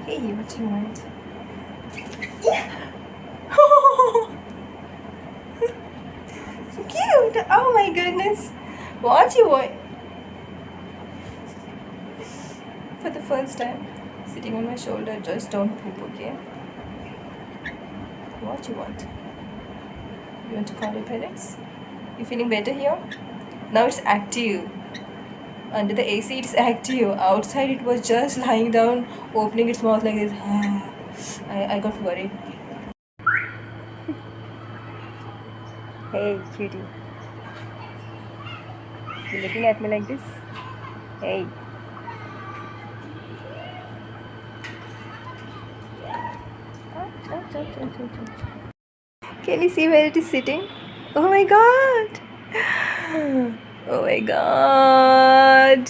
Hey, what do you want? So cute! Oh my goodness! What you want? For the first time, sitting on my shoulder, just don't poop, okay? What you want? You want to call your parents? You feeling better here? Now it's active. Under the AC, it's active. Outside, it was just lying down, opening its mouth like this. I got worried. Hey, cutie. You looking at me like this? Hey. Can you see where it is sitting? Oh my god! Oh my god!